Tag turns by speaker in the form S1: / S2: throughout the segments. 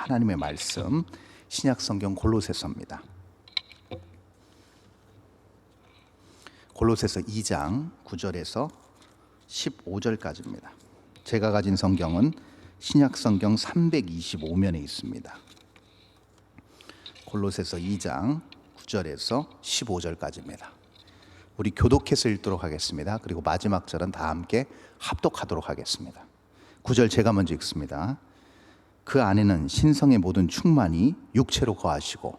S1: 하나님의 말씀, 신약성경 골로새서입니다. 골로새서 2장 9절에서 15절까지입니다. 제가 가진 성경은 신약성경 325면에 있습니다. 골로새서 2장 9절에서 15절까지입니다. 우리 교독해서 읽도록 하겠습니다. 그리고 마지막 절은 다 함께 합독하도록 하겠습니다. 9절 제가 먼저 읽습니다. 그 안에는 신성의 모든 충만이 육체로 거하시고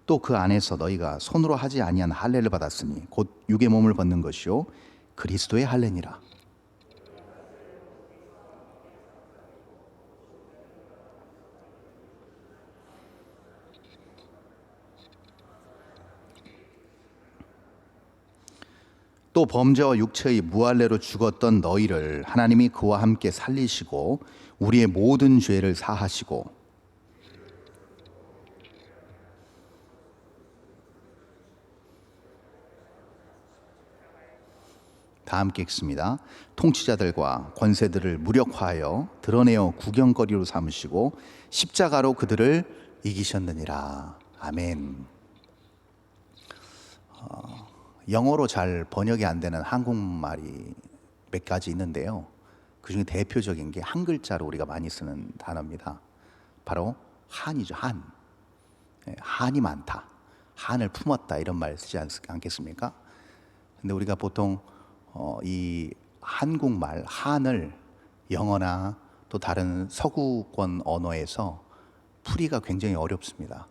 S1: 또 그 안에서 너희가 손으로 하지 아니한 할례를 받았으니 곧 육의 몸을 벗는 것이요 그리스도의 할례니라. 또 범죄와 육체의 무할례로 죽었던 너희를 하나님이 그와 함께 살리시고 우리의 모든 죄를 사하시고 다 함께 읽습니다. 통치자들과 권세들을 무력화하여 드러내어 구경거리로 삼으시고 십자가로 그들을 이기셨느니라. 아멘. 영어로 잘 번역이 안 되는 한국말이 몇 가지 있는데요. 그중에 대표적인 게 한 글자로 우리가 많이 쓰는 단어입니다. 바로 한이죠. 한. 한이 많다. 한을 품었다. 이런 말 쓰지 않겠습니까? 근데 우리가 보통 이 한국말 한을 영어나 또 다른 서구권 언어에서 풀이가 굉장히 어렵습니다.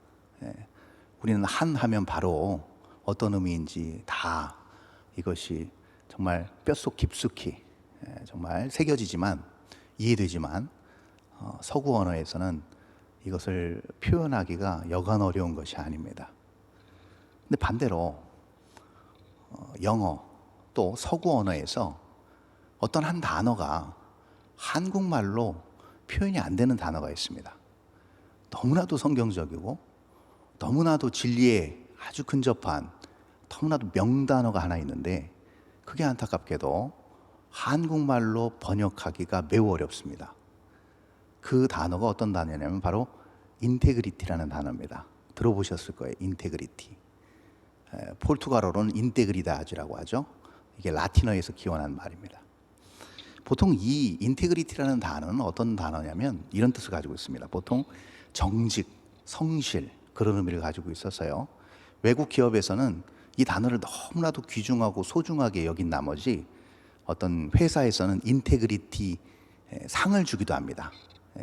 S1: 우리는 한 하면 바로 어떤 의미인지 다 이것이 정말 뼛속 깊숙이 정말 새겨지지만 이해되지만 서구 언어에서는 이것을 표현하기가 여간 어려운 것이 아닙니다. 근데 반대로 영어 또 서구 언어에서 어떤 한 단어가 한국말로 표현이 안 되는 단어가 있습니다. 너무나도 성경적이고 너무나도 진리에 아주 근접한 너무나도 명단어가 하나 있는데 그게 안타깝게도 한국말로 번역하기가 매우 어렵습니다. 그 단어가 어떤 단어냐면 바로 인테그리티라는 단어입니다. 들어보셨을 거예요. 인테그리티. 포르투갈어로는 인테그리다즈라고 하죠. 이게 라틴어에서 기원한 말입니다. 보통 이 인테그리티라는 단어는 어떤 단어냐면 이런 뜻을 가지고 있습니다. 보통 정직, 성실 그런 의미를 가지고 있어서요. 외국 기업에서는 이 단어를 너무나도 귀중하고 소중하게 여긴 나머지 어떤 회사에서는 인테그리티 상을 주기도 합니다.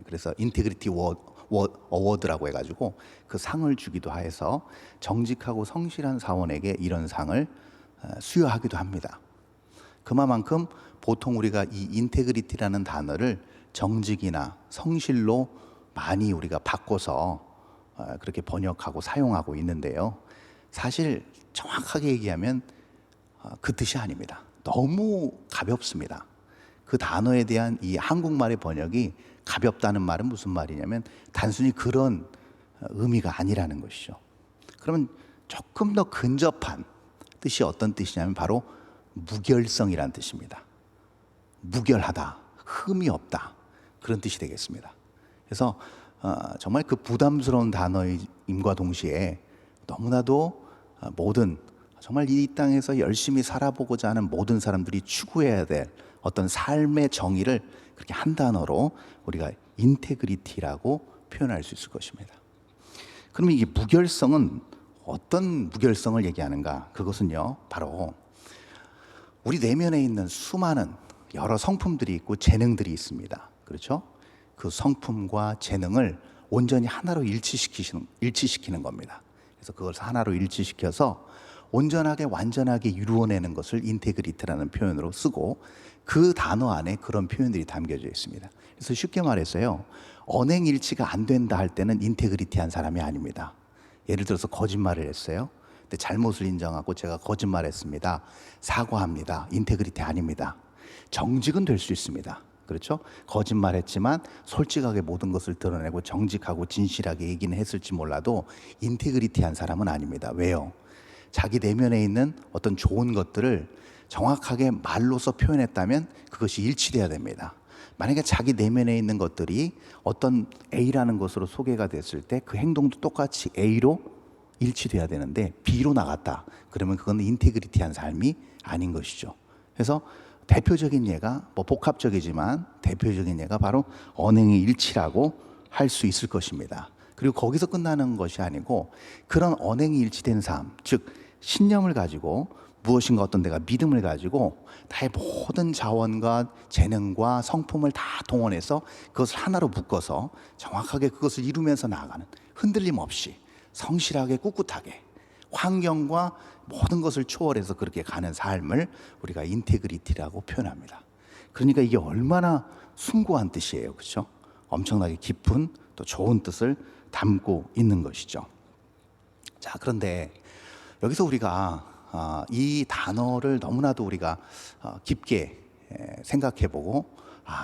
S1: 그래서 인테그리티 어워드라고 해가지고 그 상을 주기도 해서 정직하고 성실한 사원에게 이런 상을 수여하기도 합니다. 그만큼 보통 우리가 이 인테그리티라는 단어를 정직이나 성실로 많이 우리가 바꿔서 그렇게 번역하고 사용하고 있는데요. 사실 정확하게 얘기하면 그 뜻이 아닙니다. 너무 가볍습니다. 그 단어에 대한 이 한국말의 번역이 가볍다는 말은 무슨 말이냐면 단순히 그런 의미가 아니라는 것이죠. 그러면 조금 더 근접한 뜻이 어떤 뜻이냐면 바로 무결성이라는 뜻입니다. 무결하다, 흠이 없다 그런 뜻이 되겠습니다. 그래서 정말 그 부담스러운 단어임과 동시에 너무나도 모든 정말 이 땅에서 열심히 살아보고자 하는 모든 사람들이 추구해야 될 어떤 삶의 정의를 그렇게 한 단어로 우리가 인테그리티라고 표현할 수 있을 것입니다. 그러면 이 무결성은 어떤 무결성을 얘기하는가? 그것은요, 바로 우리 내면에 있는 수많은 여러 성품들이 있고 재능들이 있습니다. 그렇죠? 그 성품과 재능을 온전히 하나로 일치시키는 겁니다. 그래서 그걸 하나로 일치시켜서 온전하게 완전하게 이루어내는 것을 인테그리티라는 표현으로 쓰고 그 단어 안에 그런 표현들이 담겨져 있습니다. 그래서 쉽게 말해서요, 언행일치가 안 된다 할 때는 인테그리티한 사람이 아닙니다. 예를 들어서 거짓말을 했어요. 근데 잘못을 인정하고 제가 거짓말했습니다. 사과합니다. 인테그리티 아닙니다. 정직은 될 수 있습니다. 그렇죠? 거짓말했지만 솔직하게 모든 것을 드러내고 정직하고 진실하게 얘기는 했을지 몰라도 인테그리티한 사람은 아닙니다. 왜요? 자기 내면에 있는 어떤 좋은 것들을 정확하게 말로서 표현했다면 그것이 일치돼야 됩니다. 만약에 자기 내면에 있는 것들이 어떤 A라는 것으로 소개가 됐을 때 그 행동도 똑같이 A로 일치돼야 되는데 B로 나갔다. 그러면 그건 인테그리티한 삶이 아닌 것이죠. 그래서 대표적인 예가 복합적이지만 대표적인 예가 바로 언행의 일치라고 할 수 있을 것입니다. 그리고 거기서 끝나는 것이 아니고 그런 언행이 일치된 삶, 즉 신념을 가지고 무엇인가 어떤 내가 믿음을 가지고 나의 모든 자원과 재능과 성품을 다 동원해서 그것을 하나로 묶어서 정확하게 그것을 이루면서 나아가는, 흔들림 없이 성실하게 꿋꿋하게 환경과 모든 것을 초월해서 그렇게 가는 삶을 우리가 인테그리티라고 표현합니다. 그러니까 이게 얼마나 숭고한 뜻이에요, 그렇죠? 엄청나게 깊은 또 좋은 뜻을 담고 있는 것이죠. 자, 그런데 여기서 우리가 이 단어를 너무나도 우리가 깊게 생각해보고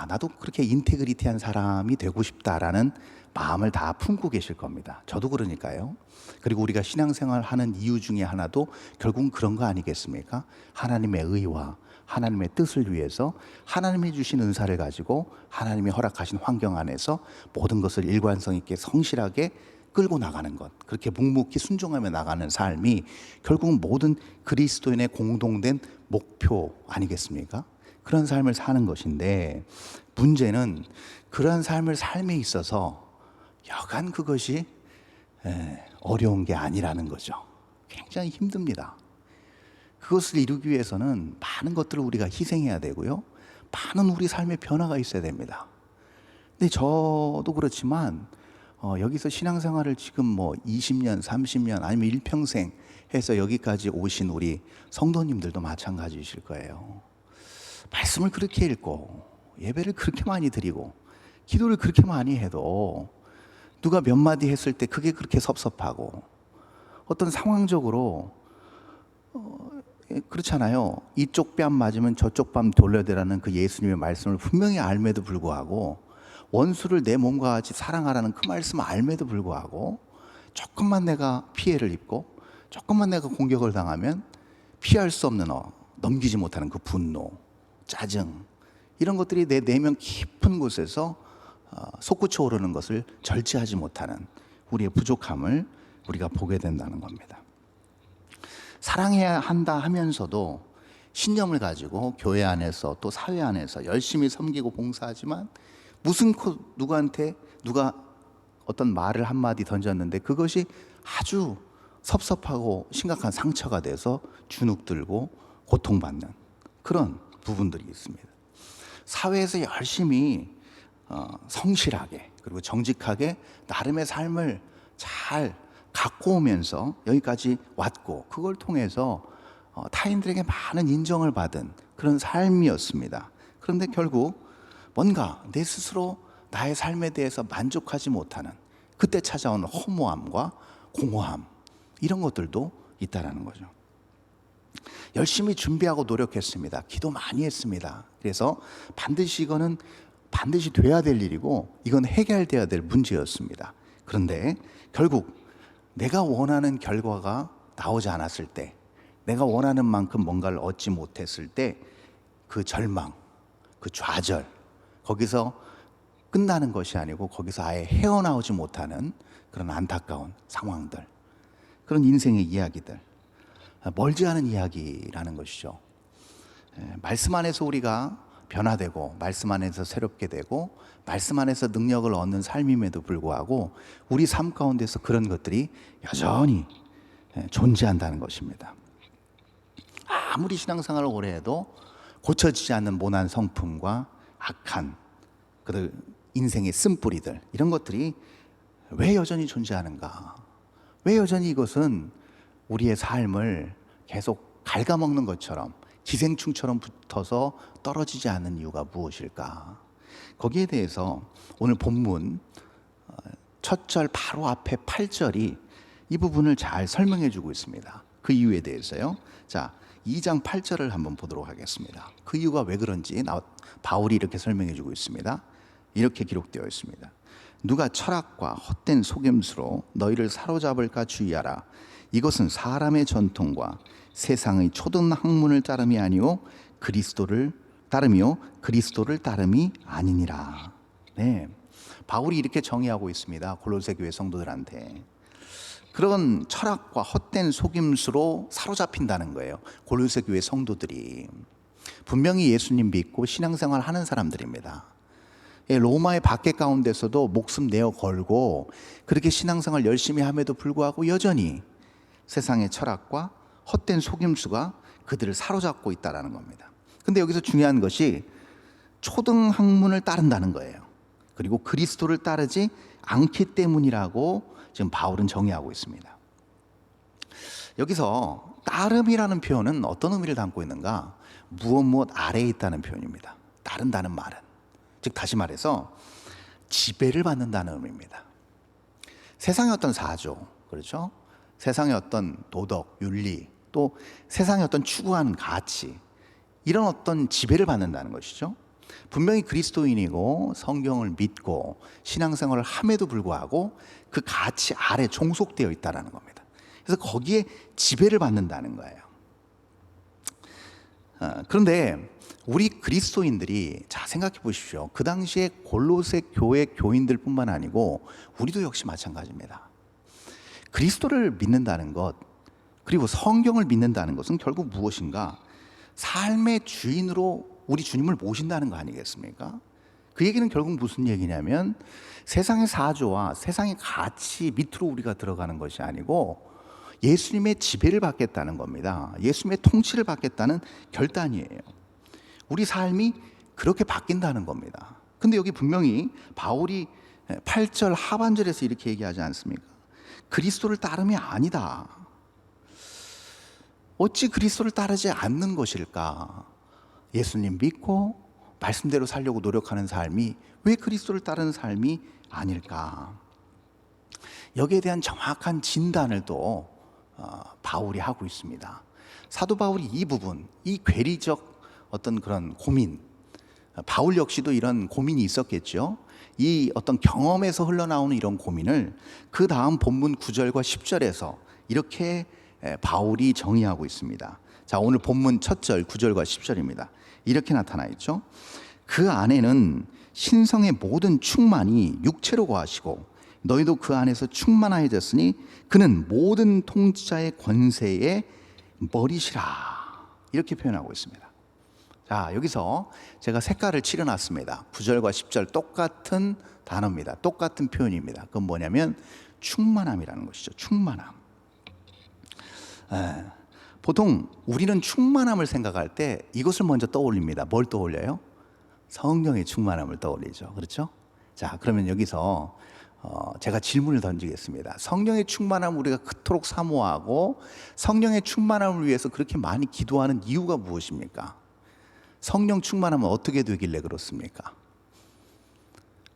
S1: 나도 그렇게 인테그리티한 사람이 되고 싶다라는 마음을 다 품고 계실 겁니다. 저도 그러니까요. 그리고 우리가 신앙생활 하는 이유 중에 하나도 결국은 그런 거 아니겠습니까? 하나님의 의와 하나님의 뜻을 위해서 하나님이 주신 은사를 가지고 하나님이 허락하신 환경 안에서 모든 것을 일관성 있게 성실하게 끌고 나가는 것, 그렇게 묵묵히 순종하며 나가는 삶이 결국은 모든 그리스도인의 공동된 목표 아니겠습니까? 그런 삶을 사는 것인데, 문제는 그러한 삶을 삶에 있어서 여간 그것이 어려운 게 아니라는 거죠. 굉장히 힘듭니다. 그것을 이루기 위해서는 많은 것들을 우리가 희생해야 되고요, 많은 우리 삶의 변화가 있어야 됩니다. 근데 저도 그렇지만 여기서 신앙생활을 지금 20년, 30년 아니면 일평생 해서 여기까지 오신 우리 성도님들도 마찬가지이실 거예요. 말씀을 그렇게 읽고 예배를 그렇게 많이 드리고 기도를 그렇게 많이 해도 누가 몇 마디 했을 때 그게 그렇게 섭섭하고, 어떤 상황적으로 그렇잖아요. 이쪽 뺨 맞으면 저쪽 뺨 돌려대라는 그 예수님의 말씀을 분명히 알매도 불구하고, 원수를 내 몸과 같이 사랑하라는 그 말씀을 알매도 불구하고 조금만 내가 피해를 입고 조금만 내가 공격을 당하면 피할 수 없는 넘기지 못하는 그 분노, 짜증, 이런 것들이 내 내면 깊은 곳에서 솟구쳐 오르는 것을 절제하지 못하는 우리의 부족함을 우리가 보게 된다는 겁니다. 사랑해야 한다 하면서도 신념을 가지고 교회 안에서 또 사회 안에서 열심히 섬기고 봉사하지만 무슨코 누가 어떤 말을 한마디 던졌는데 그것이 아주 섭섭하고 심각한 상처가 돼서 주눅들고 고통받는 그런 부분들이 있습니다. 사회에서 열심히 성실하게 그리고 정직하게 나름의 삶을 잘 갖고 오면서 여기까지 왔고, 그걸 통해서 타인들에게 많은 인정을 받은 그런 삶이었습니다. 그런데 결국 뭔가 내 스스로 나의 삶에 대해서 만족하지 못하는 그때 찾아오는 허무함과 공허함, 이런 것들도 있다라는 거죠. 열심히 준비하고 노력했습니다. 기도 많이 했습니다. 그래서 이거는 반드시 돼야 될 일이고 이건 해결돼야 될 문제였습니다. 그런데 결국 내가 원하는 결과가 나오지 않았을 때, 내가 원하는 만큼 뭔가를 얻지 못했을 때 그 절망, 그 좌절, 거기서 끝나는 것이 아니고 거기서 아예 헤어나오지 못하는 그런 안타까운 상황들, 그런 인생의 이야기들, 멀지 않은 이야기라는 것이죠. 말씀 안에서 우리가 변화되고 말씀 안에서 새롭게 되고 말씀 안에서 능력을 얻는 삶임에도 불구하고 우리 삶 가운데서 그런 것들이 여전히 존재한다는 것입니다. 아무리 신앙생활을 오래 해도 고쳐지지 않는 모난 성품과 악한 그 인생의 쓴뿌리들, 이런 것들이 왜 여전히 존재하는가? 왜 여전히 이것은 우리의 삶을 계속 갉아먹는 것처럼 기생충처럼 붙어서 떨어지지 않는 이유가 무엇일까? 거기에 대해서 오늘 본문 첫 절 바로 앞에 8절이 이 부분을 잘 설명해 주고 있습니다. 그 이유에 대해서요. 자, 2장 8절을 한번 보도록 하겠습니다. 그 이유가 왜 그런지 바울이 이렇게 설명해 주고 있습니다. 이렇게 기록되어 있습니다. 누가 철학과 헛된 속임수로 너희를 사로잡을까 주의하라. 이것은 사람의 전통과 세상의 초등 학문을 따름이 아니요 그리스도를 따름이 아니니라. 네, 바울이 이렇게 정의하고 있습니다. 골로새 교회 성도들한테. 그런 철학과 헛된 속임수로 사로잡힌다는 거예요. 골로새 교회 성도들이 분명히 예수님 믿고 신앙생활 하는 사람들입니다. 로마의 박해 가운데서도 목숨 내어 걸고 그렇게 신앙생활 열심히 함에도 불구하고 여전히 세상의 철학과 헛된 속임수가 그들을 사로잡고 있다는 겁니다. 근데 여기서 중요한 것이 초등 학문을 따른다는 거예요. 그리고 그리스도를 따르지 않기 때문이라고 지금 바울은 정의하고 있습니다. 여기서 따름이라는 표현은 어떤 의미를 담고 있는가? 무엇 아래에 있다는 표현입니다. 따른다는 말은, 즉 다시 말해서 지배를 받는다는 의미입니다. 세상의 어떤 사조, 그렇죠? 세상의 어떤 도덕, 윤리, 또 세상의 어떤 추구하는 가치, 이런 어떤 지배를 받는다는 것이죠. 분명히 그리스도인이고 성경을 믿고 신앙생활을 함에도 불구하고 그 가치 아래 종속되어 있다는 겁니다. 그래서 거기에 지배를 받는다는 거예요. 그런데 우리 그리스도인들이 자 생각해 보십시오. 그 당시에 골로새 교회 교인들뿐만 아니고 우리도 역시 마찬가지입니다. 그리스도를 믿는다는 것, 그리고 성경을 믿는다는 것은 결국 무엇인가? 삶의 주인으로 우리 주님을 모신다는 거 아니겠습니까? 그 얘기는 결국 무슨 얘기냐면 세상의 사조와 세상의 가치 밑으로 우리가 들어가는 것이 아니고 예수님의 지배를 받겠다는 겁니다. 예수님의 통치를 받겠다는 결단이에요. 우리 삶이 그렇게 바뀐다는 겁니다. 근데 여기 분명히 바울이 8절 하반절에서 이렇게 얘기하지 않습니까? 그리스도를 따름이 아니다. 어찌 그리스도를 따르지 않는 것일까? 예수님 믿고 말씀대로 살려고 노력하는 삶이 왜 그리스도를 따르는 삶이 아닐까? 여기에 대한 정확한 진단을 또 바울이 하고 있습니다. 사도 바울이 이 부분, 이 괴리적 어떤 그런 고민, 바울 역시도 이런 고민이 있었겠죠. 이 어떤 경험에서 흘러나오는 이런 고민을 그 다음 본문 9절과 10절에서 이렇게 바울이 정의하고 있습니다. 자, 오늘 본문 첫 절 9절과 10절입니다. 이렇게 나타나 있죠. 그 안에는 신성의 모든 충만이 육체로 거하시고 너희도 그 안에서 충만하여졌으니 그는 모든 통치자의 권세의 머리시라. 이렇게 표현하고 있습니다. 자, 여기서 제가 색깔을 칠해놨습니다. 9절과 10절 똑같은 단어입니다. 똑같은 표현입니다. 그건 뭐냐면 충만함이라는 것이죠. 충만함. 보통 우리는 충만함을 생각할 때 이것을 먼저 떠올립니다. 뭘 떠올려요? 성령의 충만함을 떠올리죠. 그렇죠? 자, 그러면 여기서 제가 질문을 던지겠습니다. 성령의 충만함을 우리가 그토록 사모하고 성령의 충만함을 위해서 그렇게 많이 기도하는 이유가 무엇입니까? 성령 충만함은 어떻게 되길래 그렇습니까?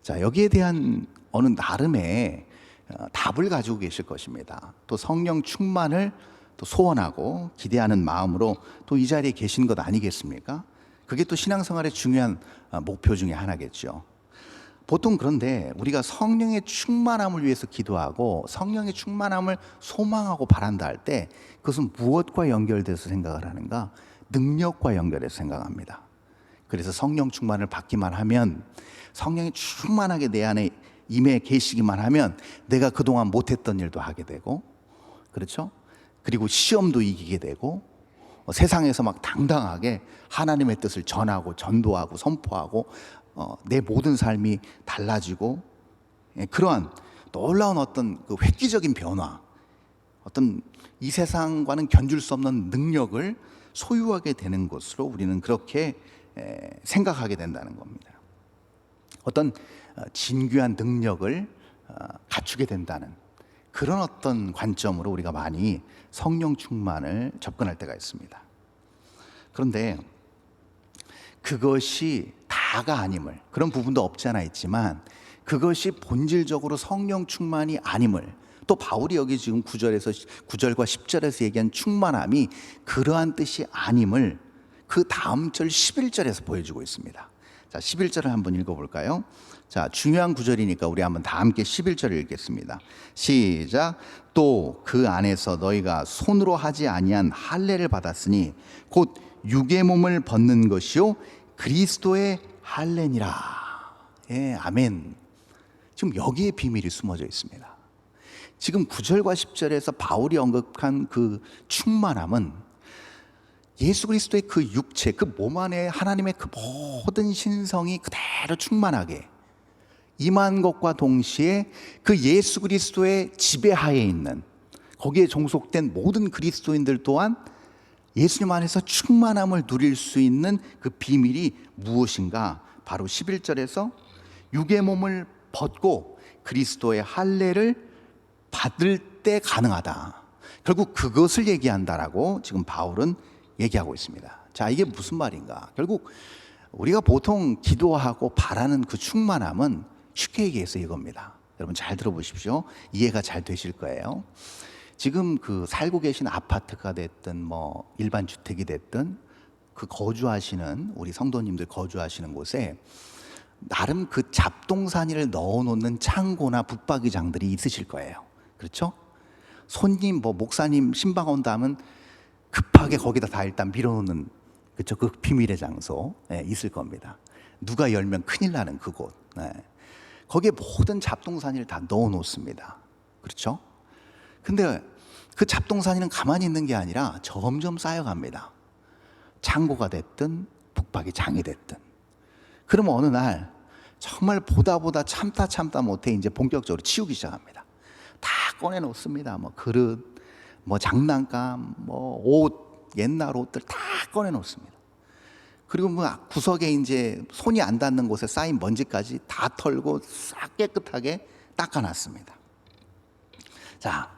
S1: 자, 여기에 대한 어느 나름의 답을 가지고 계실 것입니다. 또 성령 충만을 또 소원하고 기대하는 마음으로 또 이 자리에 계신 것 아니겠습니까? 그게 또 신앙생활의 중요한 목표 중에 하나겠죠. 보통 그런데 우리가 성령의 충만함을 위해서 기도하고 성령의 충만함을 소망하고 바란다 할 때 그것은 무엇과 연결돼서 생각을 하는가? 능력과 연결해서 생각합니다. 그래서 성령 충만을 받기만 하면, 성령이 충만하게 내 안에 임해 계시기만 하면 내가 그동안 못했던 일도 하게 되고, 그렇죠? 그리고 시험도 이기게 되고 세상에서 막 당당하게 하나님의 뜻을 전하고 전도하고 선포하고 내 모든 삶이 달라지고, 그러한 놀라운 어떤 그 획기적인 변화, 어떤 이 세상과는 견줄 수 없는 능력을 소유하게 되는 것으로 우리는 그렇게 생각하게 된다는 겁니다. 어떤 진귀한 능력을 갖추게 된다는 그런 어떤 관점으로 우리가 많이 성령 충만을 접근할 때가 있습니다. 그런데 그것이 다가 아님을, 그런 부분도 없지 않아 있지만 그것이 본질적으로 성령 충만이 아님을, 또 바울이 여기 지금 9절과 10절에서 얘기한 충만함이 그러한 뜻이 아님을 그 다음 절 11절에서 보여주고 있습니다. 자, 11절을 한번 읽어볼까요? 자, 중요한 구절이니까 우리 한번 다 함께 11절을 읽겠습니다. 시작. 또 그 안에서 너희가 손으로 하지 아니한 할례를 받았으니 곧 육의 몸을 벗는 것이요 그리스도의 할례니라. 예, 아멘. 지금 여기에 비밀이 숨어져 있습니다. 지금 9절과 10절에서 바울이 언급한 그 충만함은 예수 그리스도의 그 육체, 그 몸 안에 하나님의 그 모든 신성이 그대로 충만하게 임한 것과 동시에 그 예수 그리스도의 지배하에 있는, 거기에 종속된 모든 그리스도인들 또한 예수님 안에서 충만함을 누릴 수 있는 그 비밀이 무엇인가? 바로 11절에서 육의 몸을 벗고 그리스도의 할례를 받을 때 가능하다. 결국 그것을 얘기한다라고 지금 바울은 얘기하고 있습니다. 자, 이게 무슨 말인가? 결국 우리가 보통 기도하고 바라는 그 충만함은 쉽게 얘기해서 이겁니다. 여러분 잘 들어보십시오. 이해가 잘 되실 거예요. 지금 그 살고 계신 아파트가 됐든 뭐 일반 주택이 됐든 그 거주하시는 우리 성도님들 거주하시는 곳에 나름 그 잡동사니를 넣어놓는 창고나 붙박이장들이 있으실 거예요. 그렇죠? 손님 뭐 목사님 신방 온다 하면 급하게 거기다 다 일단 밀어놓는, 그렇죠? 그 비밀의 장소 있을 겁니다. 누가 열면 큰일 나는 그곳. 거기에 모든 잡동사니를 다 넣어놓습니다. 그렇죠? 근데 그 잡동사니는 가만히 있는 게 아니라 점점 쌓여갑니다. 창고가 됐든 붙박이장이 됐든. 그러면 어느 날 정말 보다 참다 못해 이제 본격적으로 치우기 시작합니다. 다 꺼내놓습니다. 뭐 그릇, 뭐 장난감, 뭐 옷, 옛날 옷들 다 꺼내놓습니다. 그리고 뭐 구석에 이제 손이 안 닿는 곳에 쌓인 먼지까지 다 털고 싹 깨끗하게 닦아놨습니다. 자,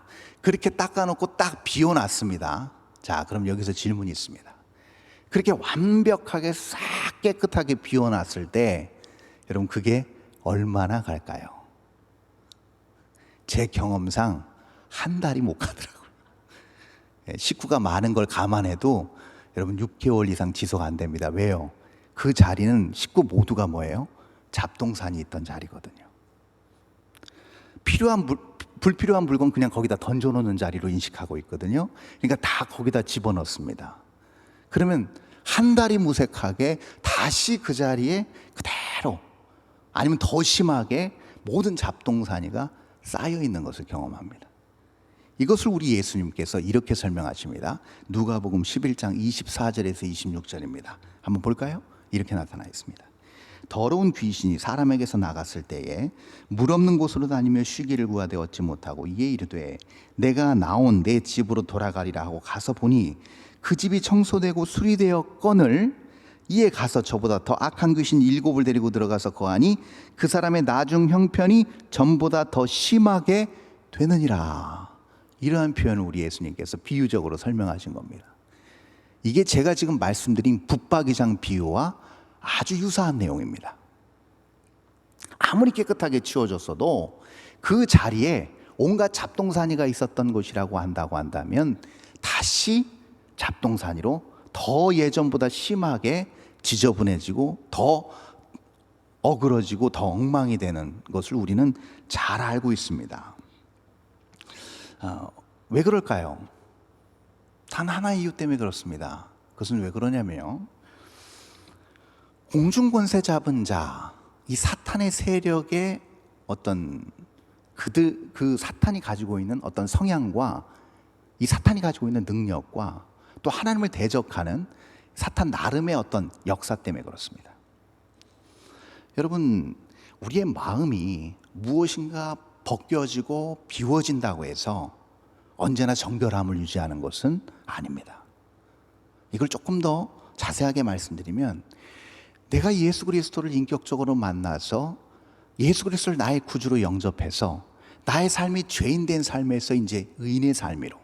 S1: 그렇게 닦아놓고 딱 비워놨습니다. 자, 그럼 여기서 질문이 있습니다. 그렇게 완벽하게 싹 깨끗하게 비워놨을 때 여러분 그게 얼마나 갈까요? 제 경험상 한 달이 못 가더라고요. 식구가 많은 걸 감안해도 여러분 6개월 이상 지속 안 됩니다. 왜요? 그 자리는 식구 모두가 뭐예요? 잡동사니 있던 자리거든요. 불필요한 물건 그냥 거기다 던져놓는 자리로 인식하고 있거든요. 그러니까 다 거기다 집어넣습니다. 그러면 한 달이 무색하게 다시 그 자리에 그대로, 아니면 더 심하게 모든 잡동사니가 쌓여 있는 것을 경험합니다. 이것을 우리 예수님께서 이렇게 설명하십니다. 누가복음 11장 24절에서 26절입니다. 한번 볼까요? 이렇게 나타나 있습니다. 더러운 귀신이 사람에게서 나갔을 때에 물 없는 곳으로 다니며 쉬기를 구하되 얻지 못하고 이에 이르되 내가 나온 내 집으로 돌아가리라 하고 가서 보니 그 집이 청소되고 수리되었거늘 이에 가서 저보다 더 악한 귀신 7을 데리고 들어가서 거하니 그 사람의 나중 형편이 전보다 더 심하게 되느니라. 이러한 표현을 우리 예수님께서 비유적으로 설명하신 겁니다. 이게 제가 지금 말씀드린 붙박이장 비유와 아주 유사한 내용입니다. 아무리 깨끗하게 치워졌어도 그 자리에 온갖 잡동사니가 있었던 곳이라고 한다면 다시 잡동사니로 더 예전보다 심하게 지저분해지고 더 어그러지고 더 엉망이 되는 것을 우리는 잘 알고 있습니다. 왜 그럴까요? 단 하나의 이유 때문에 그렇습니다. 그것은 왜 그러냐면요, 공중권세 잡은 자, 이 사탄의 세력의 어떤 그 사탄이 가지고 있는 어떤 성향과 이 사탄이 가지고 있는 능력과 또 하나님을 대적하는 사탄 나름의 어떤 역사 때문에 그렇습니다. 여러분, 우리의 마음이 무엇인가 벗겨지고 비워진다고 해서 언제나 정결함을 유지하는 것은 아닙니다. 이걸 조금 더 자세하게 말씀드리면, 내가 예수 그리스도를 인격적으로 만나서 예수 그리스도를 나의 구주로 영접해서 나의 삶이 죄인된 삶에서 이제 의인의 삶으로,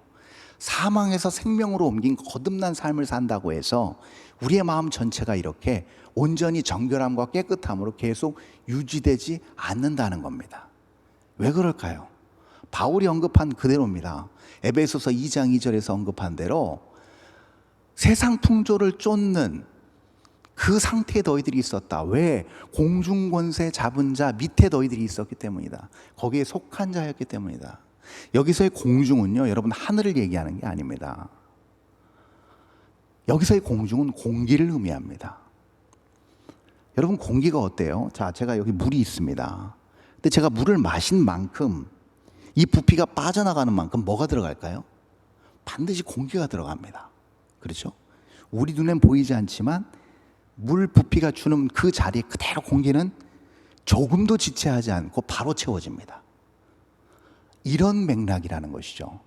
S1: 사망에서 생명으로 옮긴 거듭난 삶을 산다고 해서 우리의 마음 전체가 이렇게 온전히 정결함과 깨끗함으로 계속 유지되지 않는다는 겁니다. 왜 그럴까요? 바울이 언급한 그대로입니다. 에베소서 2장 2절에서 언급한 대로 세상 풍조를 쫓는 그 상태에 너희들이 있었다. 왜? 공중권세 잡은 자 밑에 너희들이 있었기 때문이다. 거기에 속한 자였기 때문이다. 여기서의 공중은요, 여러분, 하늘을 얘기하는 게 아닙니다. 여기서의 공중은 공기를 의미합니다. 여러분, 공기가 어때요? 자, 제가 여기 물이 있습니다. 근데 제가 물을 마신 만큼, 이 부피가 빠져나가는 만큼 뭐가 들어갈까요? 반드시 공기가 들어갑니다. 그렇죠? 우리 눈엔 보이지 않지만 물 부피가 주는 그 자리에 그대로 공기는 조금도 지체하지 않고 바로 채워집니다. 이런 맥락이라는 것이죠.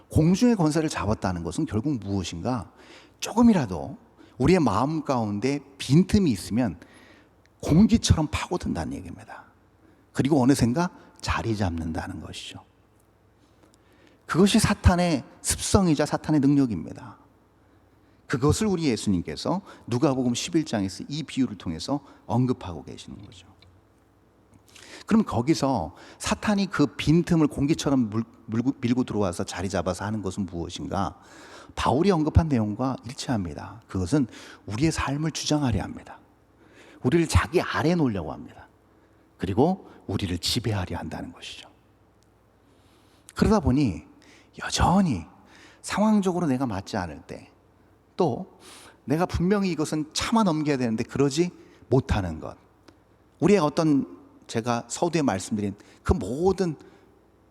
S1: 공중의 권세를 잡았다는 것은 결국 무엇인가? 조금이라도 우리의 마음 가운데 빈틈이 있으면 공기처럼 파고든다는 얘기입니다. 그리고 어느샌가 자리 잡는다는 것이죠. 그것이 사탄의 습성이자 사탄의 능력입니다. 그것을 우리 예수님께서 누가복음 11장에서 이 비유를 통해서 언급하고 계시는 거죠. 그럼 거기서 사탄이 그 빈틈을 공기처럼 밀고 들어와서 자리 잡아서 하는 것은 무엇인가? 바울이 언급한 내용과 일치합니다. 그것은 우리의 삶을 주장하려 합니다. 우리를 자기 아래에 놓으려고 합니다. 그리고 우리를 지배하려 한다는 것이죠. 그러다 보니 여전히 상황적으로 내가 맞지 않을 때, 또 내가 분명히 이것은 참아 넘겨야 되는데 그러지 못하는 것, 우리의 어떤, 제가 서두에 말씀드린 그 모든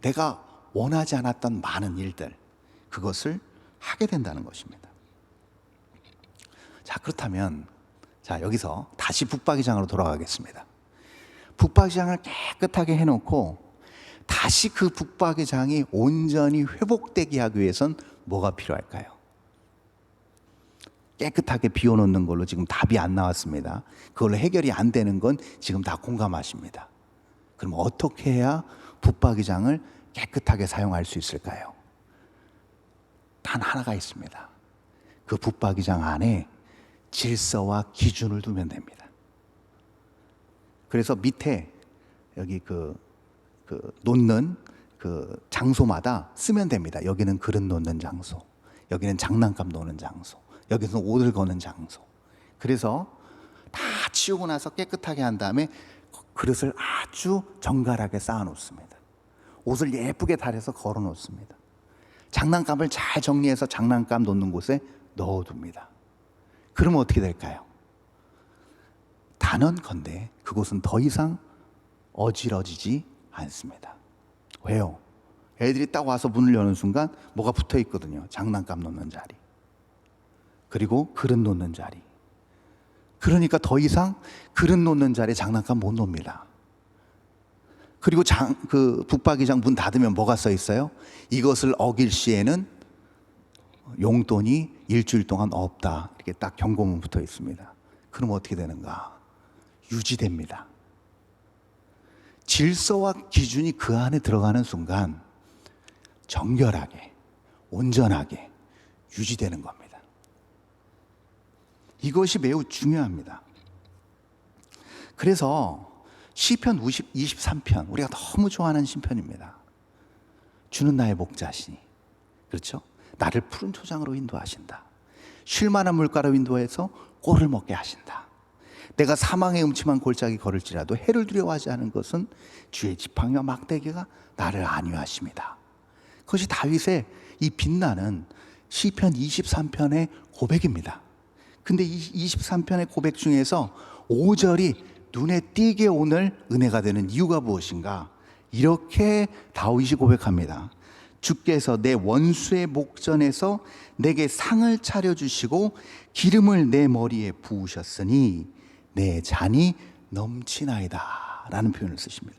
S1: 내가 원하지 않았던 많은 일들, 그것을 하게 된다는 것입니다. 자, 그렇다면 자, 여기서 다시 북박이장으로 돌아가겠습니다. 북박이장을 깨끗하게 해놓고 다시 그 북박이장이 온전히 회복되게 하기 위해선 뭐가 필요할까요? 깨끗하게 비워놓는 걸로 지금 답이 안 나왔습니다. 그걸로 해결이 안 되는 건 지금 다 공감하십니다. 그럼 어떻게 해야 북박이장을 깨끗하게 사용할 수 있을까요? 단 하나가 있습니다. 그 북박이장 안에 질서와 기준을 두면 됩니다. 그래서 밑에 여기 놓는 그 장소마다 쓰면 됩니다. 여기는 그릇 놓는 장소, 여기는 장난감 놓는 장소, 여기서 옷을 거는 장소. 그래서 다 치우고 나서 깨끗하게 한 다음에 그릇을 아주 정갈하게 쌓아 놓습니다. 옷을 예쁘게 달여서 걸어 놓습니다. 장난감을 잘 정리해서 장난감 놓는 곳에 넣어둡니다. 그러면 어떻게 될까요? 단언컨대 그곳은 더 이상 어지러지지 않습니다. 왜요? 애들이 딱 와서 문을 여는 순간 뭐가 붙어 있거든요. 장난감 놓는 자리, 그리고 그릇 놓는 자리. 그러니까 더 이상 그릇 놓는 자리에 장난감 못 놓습니다. 그리고 그 북박이장 문 닫으면 뭐가 써 있어요? 이것을 어길 시에는 용돈이 일주일 동안 없다. 이렇게 딱 경고문 붙어 있습니다. 그럼 어떻게 되는가? 유지됩니다. 질서와 기준이 그 안에 들어가는 순간 정결하게, 온전하게 유지되는 겁니다. 이것이 매우 중요합니다. 그래서 시편 23편, 우리가 너무 좋아하는 시편입니다. 주는 나의 목자시니, 그렇죠? 나를 푸른 초장으로 인도하신다. 쉴 만한 물가로 인도해서 꼴을 먹게 하신다. 내가 사망의 음침한 골짜기 걸을지라도 해를 두려워하지 않은 것은 주의 지팡이와 막대기가 나를 안위하십니다. 그것이 다윗의 이 빛나는 시편 23편의 고백입니다. 근데 이 23편의 고백 중에서 5절이 눈에 띄게 오늘 은혜가 되는 이유가 무엇인가? 이렇게 다윗이 고백합니다. 주께서 내 원수의 목전에서 내게 상을 차려주시고 기름을 내 머리에 부으셨으니 내 잔이 넘치나이다 라는 표현을 쓰십니다.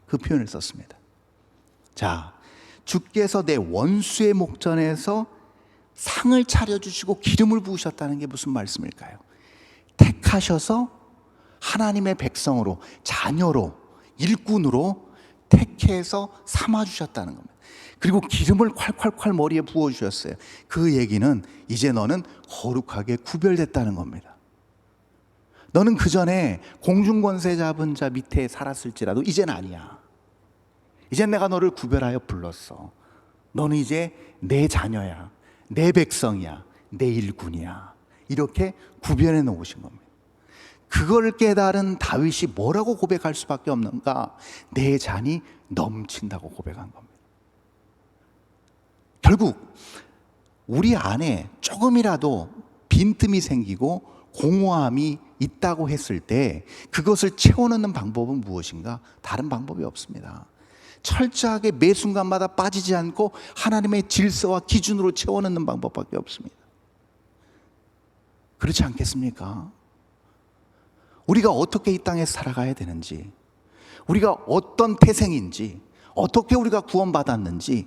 S1: 그 표현을 썼습니다. 자, 주께서 내 원수의 목전에서 상을 차려주시고 기름을 부으셨다는 게 무슨 말씀일까요? 택하셔서 하나님의 백성으로, 자녀로, 일꾼으로 택해서 삼아주셨다는 겁니다. 그리고 기름을 콸콸콸 머리에 부어주셨어요. 그 얘기는 이제 너는 거룩하게 구별됐다는 겁니다. 너는 그 전에 공중권세 잡은 자 밑에 살았을지라도 이젠 아니야. 이젠 내가 너를 구별하여 불렀어. 너는 이제 내 자녀야, 내 백성이야, 내 일꾼이야. 이렇게 구별해 놓으신 겁니다. 그걸 깨달은 다윗이 뭐라고 고백할 수밖에 없는가? 내 잔이 넘친다고 고백한 겁니다. 결국 우리 안에 조금이라도 빈틈이 생기고 공허함이 있다고 했을 때 그것을 채워넣는 방법은 무엇인가? 다른 방법이 없습니다. 철저하게 매 순간마다 빠지지 않고 하나님의 질서와 기준으로 채워넣는 방법밖에 없습니다. 그렇지 않겠습니까? 우리가 어떻게 이 땅에 살아가야 되는지, 우리가 어떤 태생인지, 어떻게 우리가 구원받았는지,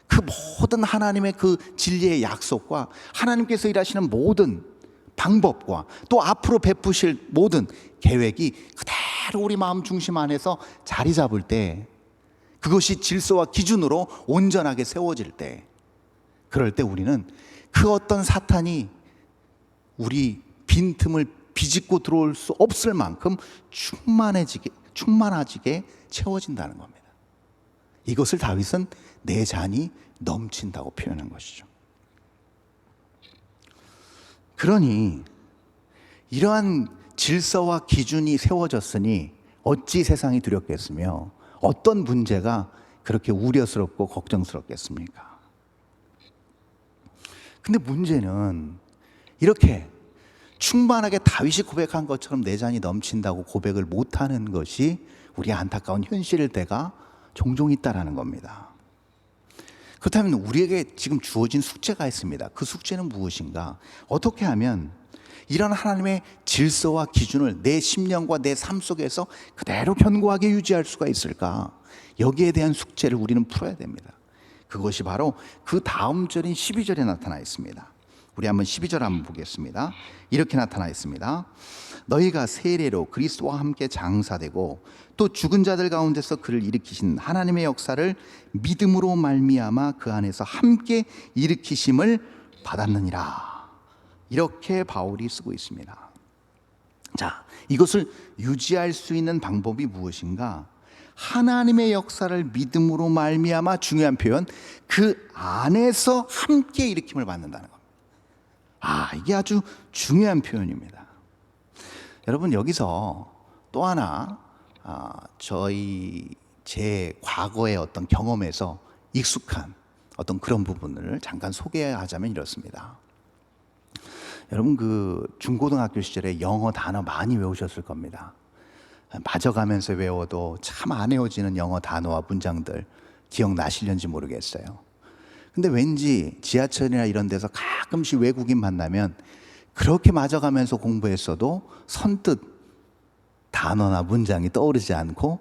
S1: 그 모든 하나님의 그 진리의 약속과 하나님께서 일하시는 모든 방법과 또 앞으로 베푸실 모든 계획이 그대로 우리 마음 중심 안에서 자리 잡을 때, 그것이 질서와 기준으로 온전하게 세워질 때, 그럴 때 우리는 그 어떤 사탄이 우리 빈틈을 비집고 들어올 수 없을 만큼 충만해지게 채워진다는 겁니다. 이것을 다윗은 내 잔이 넘친다고 표현한 것이죠. 그러니 이러한 질서와 기준이 세워졌으니 어찌 세상이 두렵겠으며 어떤 문제가 그렇게 우려스럽고 걱정스럽겠습니까? 근데 문제는 이렇게 충만하게 다윗이 고백한 것처럼 내 잔이 넘친다고 고백을 못하는 것이 우리 안타까운 현실일 때가 종종 있다라는 겁니다. 그렇다면 우리에게 지금 주어진 숙제가 있습니다. 그 숙제는 무엇인가? 어떻게 하면 이런 하나님의 질서와 기준을 내 심령과 내 삶 속에서 그대로 견고하게 유지할 수가 있을까? 여기에 대한 숙제를 우리는 풀어야 됩니다. 그것이 바로 그 다음 절인 12절에 나타나 있습니다. 우리 한번 12절 한번 보겠습니다. 이렇게 나타나 있습니다. 너희가 세례로 그리스도와 함께 장사되고 또 죽은 자들 가운데서 그를 일으키신 하나님의 역사를 믿음으로 말미암아 그 안에서 함께 일으키심을 받았느니라. 이렇게 바울이 쓰고 있습니다. 자, 이것을 유지할 수 있는 방법이 무엇인가? 하나님의 역사를 믿음으로 말미암아, 중요한 표현, 그 안에서 함께 일으킴을 받는다는 겁니다. 이게 아주 중요한 표현입니다. 여러분, 여기서 또 하나 제 과거의 어떤 경험에서 익숙한 어떤 그런 부분을 잠깐 소개하자면 이렇습니다. 여러분, 그 중고등학교 시절에 영어 단어 많이 외우셨을 겁니다. 맞아가면서 외워도 참 안 외워지는 영어 단어와 문장들 기억나시려는지 모르겠어요. 근데 왠지 지하철이나 이런 데서 가끔씩 외국인 만나면 그렇게 맞아가면서 공부했어도 선뜻 단어나 문장이 떠오르지 않고,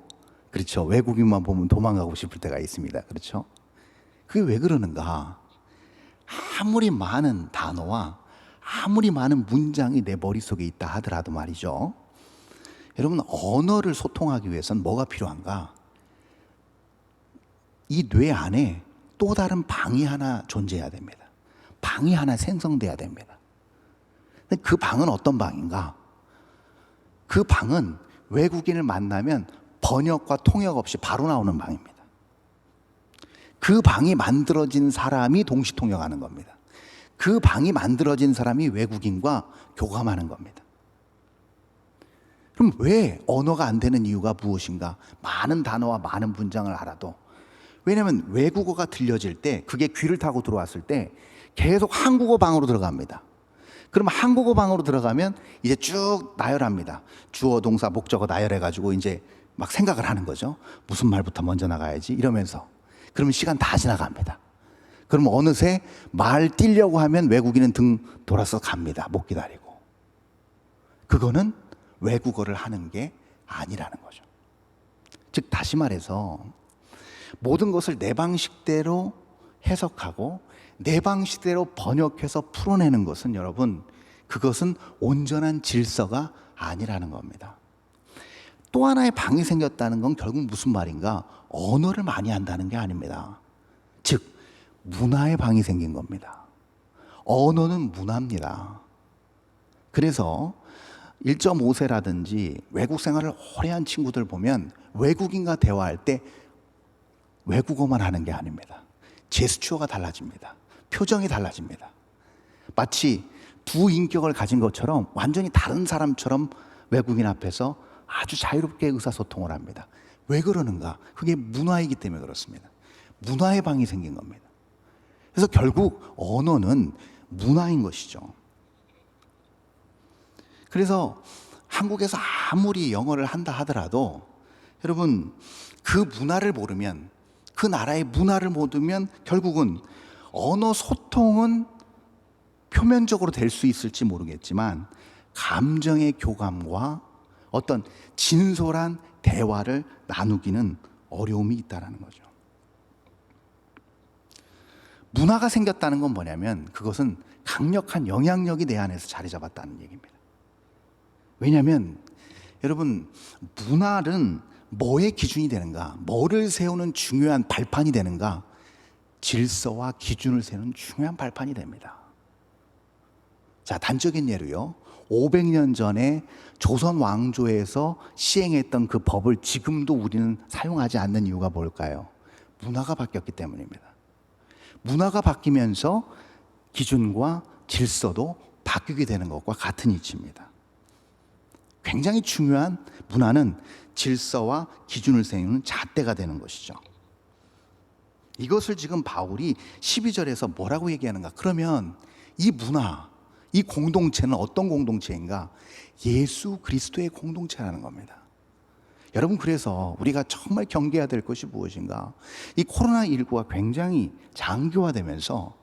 S1: 그렇죠, 외국인만 보면 도망가고 싶을 때가 있습니다. 그렇죠? 그게 왜 그러는가? 아무리 많은 단어와 아무리 많은 문장이 내 머릿속에 있다 하더라도 말이죠, 여러분, 언어를 소통하기 위해서는 뭐가 필요한가? 이 뇌 안에 또 다른 방이 하나 존재해야 됩니다. 방이 하나 생성돼야 됩니다. 그 방은 어떤 방인가? 그 방은 외국인을 만나면 번역과 통역 없이 바로 나오는 방입니다. 그 방이 만들어진 사람이 동시통역하는 겁니다. 그 방이 만들어진 사람이 외국인과 교감하는 겁니다. 그럼 왜 언어가 안 되는 이유가 무엇인가? 많은 단어와 많은 문장을 알아도, 왜냐하면 외국어가 들려질 때, 그게 귀를 타고 들어왔을 때 계속 한국어 방으로 들어갑니다. 그럼 한국어 방으로 들어가면 이제 쭉 나열합니다. 주어, 동사, 목적어 나열해가지고 이제 막 생각을 하는 거죠. 무슨 말부터 먼저 나가야지 이러면서. 그러면 시간 다 지나갑니다. 그럼 어느새 말 띄려고 하면 외국인은 등 돌아서 갑니다. 못 기다리고. 그거는 외국어를 하는 게 아니라는 거죠. 즉 다시 말해서 모든 것을 내 방식대로 해석하고 내 방식대로 번역해서 풀어내는 것은, 여러분, 그것은 온전한 질서가 아니라는 겁니다. 또 하나의 방이 생겼다는 건 결국 무슨 말인가? 언어를 많이 한다는 게 아닙니다. 즉 문화의 방이 생긴 겁니다. 언어는 문화입니다. 그래서 1.5세라든지 외국 생활을 오래 한 친구들 보면 외국인과 대화할 때 외국어만 하는 게 아닙니다. 제스처가 달라집니다. 표정이 달라집니다. 마치 두 인격을 가진 것처럼 완전히 다른 사람처럼 외국인 앞에서 아주 자유롭게 의사소통을 합니다. 왜 그러는가? 그게 문화이기 때문에 그렇습니다. 문화의 방이 생긴 겁니다. 그래서 결국 언어는 문화인 것이죠. 그래서 한국에서 아무리 영어를 한다 하더라도 여러분 그 문화를 모르면, 그 나라의 문화를 모르면 결국은 언어 소통은 표면적으로 될 수 있을지 모르겠지만 감정의 교감과 어떤 진솔한 대화를 나누기는 어려움이 있다는 거죠. 문화가 생겼다는 건 뭐냐면 그것은 강력한 영향력이 내 안에서 자리 잡았다는 얘기입니다. 왜냐하면 여러분 문화는 뭐의 기준이 되는가, 뭐를 세우는 중요한 발판이 되는가, 질서와 기준을 세우는 중요한 발판이 됩니다. 자, 단적인 예로요, 500년 전에 조선 왕조에서 시행했던 그 법을 지금도 우리는 사용하지 않는 이유가 뭘까요? 문화가 바뀌었기 때문입니다. 문화가 바뀌면서 기준과 질서도 바뀌게 되는 것과 같은 이치입니다. 굉장히 중요한 문화는 질서와 기준을 세우는 잣대가 되는 것이죠. 이것을 지금 바울이 12절에서 뭐라고 얘기하는가? 그러면 이 문화, 이 공동체는 어떤 공동체인가? 예수 그리스도의 공동체라는 겁니다. 여러분, 그래서 우리가 정말 경계해야 될 것이 무엇인가? 이 코로나19가 굉장히 장기화되면서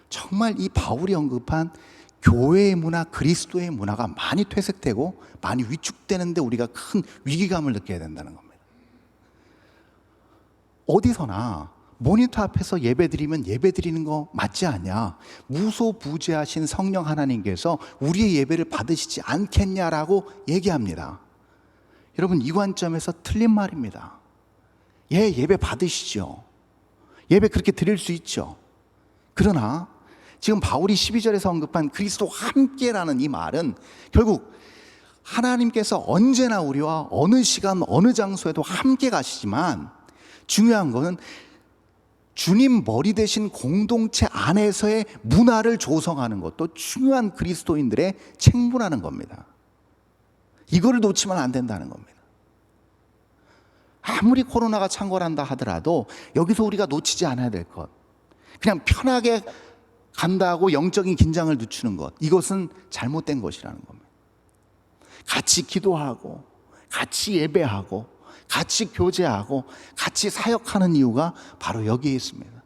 S1: 정말 이 바울이 언급한 교회의 문화, 그리스도의 문화가 많이 퇴색되고 많이 위축되는데 우리가 큰 위기감을 느껴야 된다는 겁니다. 어디서나 모니터 앞에서 예배드리면 예배드리는 거 맞지 않냐? 무소부재하신 성령 하나님께서 우리의 예배를 받으시지 않겠냐라고 얘기합니다. 여러분, 이 관점에서 틀린 말입니다. 예, 예배 받으시죠. 예배 그렇게 드릴 수 있죠. 그러나 지금 바울이 12절에서 언급한 그리스도와 함께라는 이 말은 결국 하나님께서 언제나 우리와 어느 시간 어느 장소에도 함께 가시지만 중요한 것은 주님 머리 대신 공동체 안에서의 문화를 조성하는 것도 중요한 그리스도인들의 책무라는 겁니다. 이거를 놓치면 안 된다는 겁니다. 아무리 코로나가 창궐한다 하더라도 여기서 우리가 놓치지 않아야 될 것, 그냥 편하게 간다고 영적인 긴장을 늦추는 것, 이것은 잘못된 것이라는 겁니다. 같이 기도하고 같이 예배하고 같이 교제하고 같이 사역하는 이유가 바로 여기에 있습니다.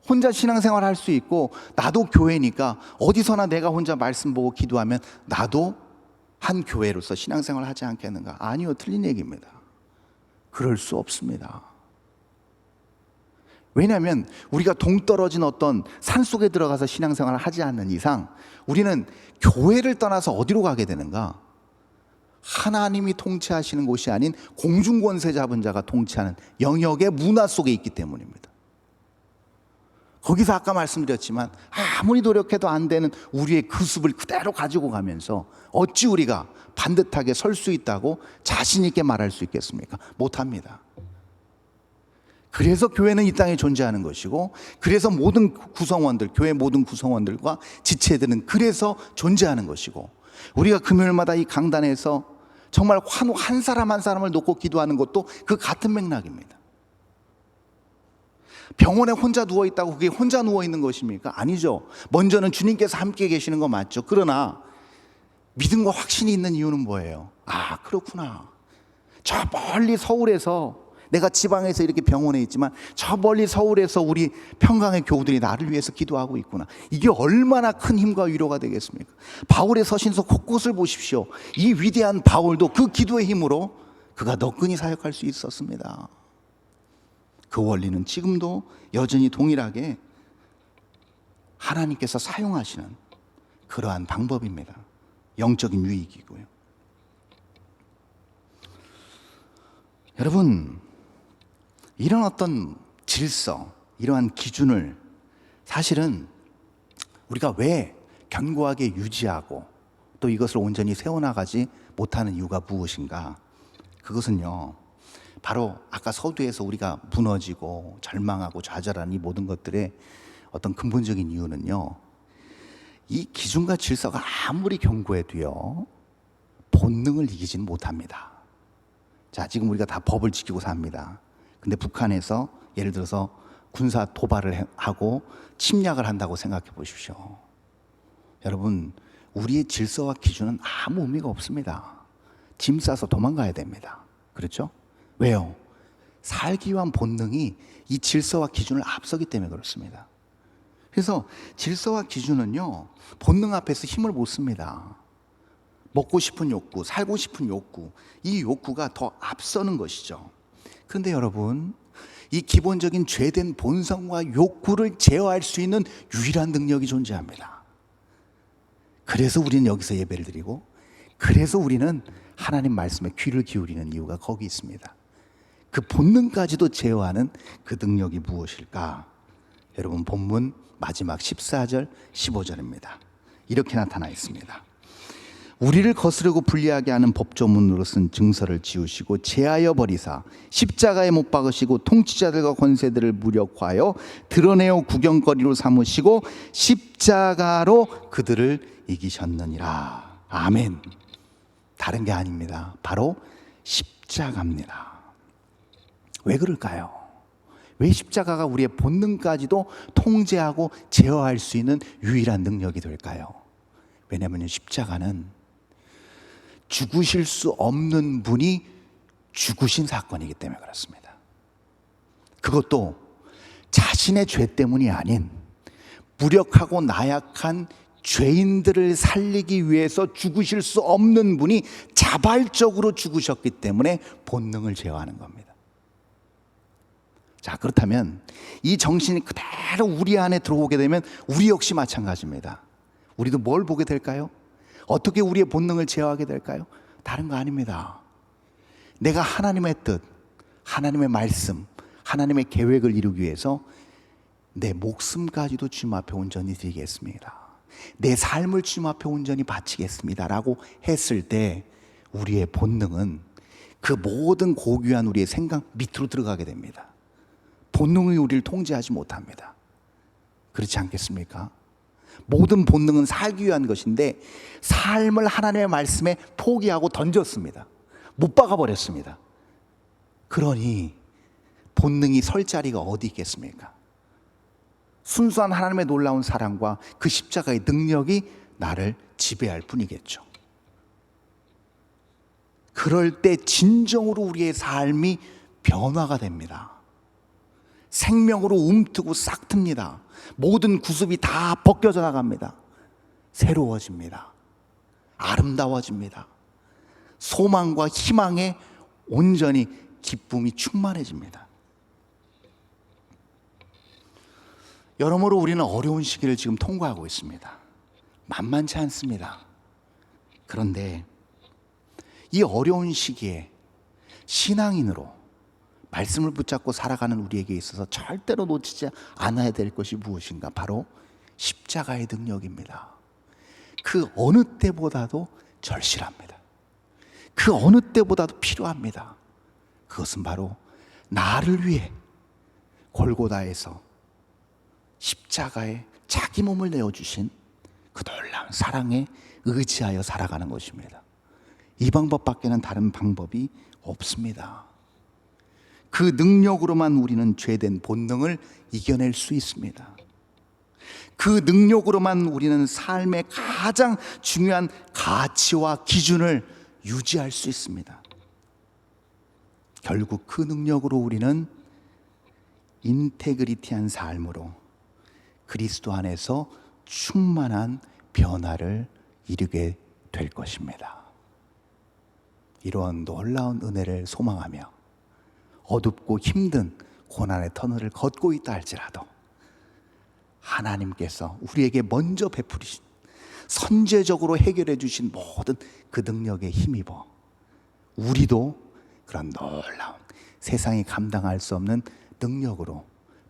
S1: 혼자 신앙생활 할 수 있고 나도 교회니까 어디서나 내가 혼자 말씀 보고 기도하면 나도 한 교회로서 신앙생활 하지 않겠는가? 아니요, 틀린 얘기입니다. 그럴 수 없습니다. 왜냐하면 우리가 동떨어진 어떤 산속에 들어가서 신앙생활을 하지 않는 이상 우리는 교회를 떠나서 어디로 가게 되는가? 하나님이 통치하시는 곳이 아닌 공중권세 잡은 자가 통치하는 영역의 문화 속에 있기 때문입니다. 거기서 아까 말씀드렸지만 아무리 노력해도 안 되는 우리의 그 습을 그대로 가지고 가면서 어찌 우리가 반듯하게 설 수 있다고 자신 있게 말할 수 있겠습니까? 못합니다. 그래서 교회는 이 땅에 존재하는 것이고, 그래서 모든 구성원들, 교회 모든 구성원들과 지체들은 그래서 존재하는 것이고, 우리가 금요일마다 이 강단에서 정말 한 사람 한 사람을 놓고 기도하는 것도 그 같은 맥락입니다. 병원에 혼자 누워있다고 그게 혼자 누워있는 것입니까? 아니죠. 먼저는 주님께서 함께 계시는 거 맞죠. 그러나 믿음과 확신이 있는 이유는 뭐예요? 아, 그렇구나. 저 멀리 서울에서, 내가 지방에서 이렇게 병원에 있지만 저 멀리 서울에서 우리 평강의 교우들이 나를 위해서 기도하고 있구나. 이게 얼마나 큰 힘과 위로가 되겠습니까? 바울의 서신서 곳곳을 보십시오. 이 위대한 바울도 그 기도의 힘으로 그가 너끈히 사역할 수 있었습니다. 그 원리는 지금도 여전히 동일하게 하나님께서 사용하시는 그러한 방법입니다. 영적인 유익이고요. 여러분, 이런 어떤 질서, 이러한 기준을 사실은 우리가 왜 견고하게 유지하고 또 이것을 온전히 세워나가지 못하는 이유가 무엇인가? 그것은요, 바로 아까 서두에서 우리가 무너지고 절망하고 좌절하는 이 모든 것들의 어떤 근본적인 이유는요, 이 기준과 질서가 아무리 견고해도요, 본능을 이기지는 못합니다. 자, 지금 우리가 다 법을 지키고 삽니다. 근데 북한에서 예를 들어서 군사 도발을 하고 침략을 한다고 생각해 보십시오. 여러분, 우리의 질서와 기준은 아무 의미가 없습니다. 짐 싸서 도망가야 됩니다. 그렇죠? 왜요? 살기 위한 본능이 이 질서와 기준을 앞서기 때문에 그렇습니다. 그래서 질서와 기준은요, 본능 앞에서 힘을 못 씁니다. 먹고 싶은 욕구, 살고 싶은 욕구, 이 욕구가 더 앞서는 것이죠. 그런데 여러분, 이 기본적인 죄된 본성과 욕구를 제어할 수 있는 유일한 능력이 존재합니다. 그래서 우리는 여기서 예배를 드리고, 그래서 우리는 하나님 말씀에 귀를 기울이는 이유가 거기 있습니다. 그 본능까지도 제어하는 그 능력이 무엇일까? 여러분, 본문 마지막 14절, 15절입니다. 이렇게 나타나 있습니다. 우리를 거스르고 불리하게 하는 법조문으로 쓴 증서를 지우시고 제하여 버리사 십자가에 못 박으시고 통치자들과 권세들을 무력화하여 드러내어 구경거리로 삼으시고 십자가로 그들을 이기셨느니라. 아멘. 다른 게 아닙니다. 바로 십자가입니다. 왜 그럴까요? 왜 십자가가 우리의 본능까지도 통제하고 제어할 수 있는 유일한 능력이 될까요? 왜냐하면 십자가는 죽으실 수 없는 분이 죽으신 사건이기 때문에 그렇습니다. 그것도 자신의 죄 때문이 아닌 무력하고 나약한 죄인들을 살리기 위해서 죽으실 수 없는 분이 자발적으로 죽으셨기 때문에 본능을 제어하는 겁니다. 자, 그렇다면 이 정신이 그대로 우리 안에 들어오게 되면 우리 역시 마찬가지입니다. 우리도 뭘 보게 될까요? 어떻게 우리의 본능을 제어하게 될까요? 다른 거 아닙니다. 내가 하나님의 뜻, 하나님의 말씀, 하나님의 계획을 이루기 위해서 내 목숨까지도 주님 앞에 온전히 드리겠습니다. 내 삶을 주님 앞에 온전히 바치겠습니다 라고 했을 때 우리의 본능은 그 모든 고귀한 우리의 생각 밑으로 들어가게 됩니다. 본능이 우리를 통제하지 못합니다. 그렇지 않겠습니까? 모든 본능은 살기 위한 것인데 삶을 하나님의 말씀에 포기하고 던졌습니다. 못 박아버렸습니다. 그러니 본능이 설 자리가 어디 있겠습니까? 순수한 하나님의 놀라운 사랑과 그 십자가의 능력이 나를 지배할 뿐이겠죠. 그럴 때 진정으로 우리의 삶이 변화가 됩니다. 생명으로 움트고 싹 틉니다. 모든 구습이 다 벗겨져 나갑니다. 새로워집니다. 아름다워집니다. 소망과 희망에 온전히 기쁨이 충만해집니다. 여러모로 우리는 어려운 시기를 지금 통과하고 있습니다. 만만치 않습니다. 그런데 이 어려운 시기에 신앙인으로 말씀을 붙잡고 살아가는 우리에게 있어서 절대로 놓치지 않아야 될 것이 무엇인가? 바로 십자가의 능력입니다. 그 어느 때보다도 절실합니다. 그 어느 때보다도 필요합니다. 그것은 바로 나를 위해 골고다에서 십자가에 자기 몸을 내어주신 그 놀라운 사랑에 의지하여 살아가는 것입니다. 이 방법밖에는 다른 방법이 없습니다. 그 능력으로만 우리는 죄된 본능을 이겨낼 수 있습니다. 그 능력으로만 우리는 삶의 가장 중요한 가치와 기준을 유지할 수 있습니다. 결국 그 능력으로 우리는 인테그리티한 삶으로 그리스도 안에서 충만한 변화를 이루게 될 것입니다. 이러한 놀라운 은혜를 소망하며 어둡고 힘든 고난의 터널을 걷고 있다 할지라도 하나님께서 우리에게 먼저 베푸리신 선제적으로 해결해 주신 모든 그 능력에 힘입어 우리도 그런 놀라운 세상이 감당할 수 없는 능력으로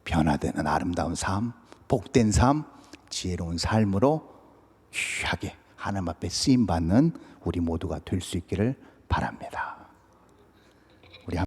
S1: 변화되는 아름다운 삶, 복된 삶, 지혜로운 삶으로 귀하게 하나님 앞에 쓰임받는 우리 모두가 될 수 있기를 바랍니다.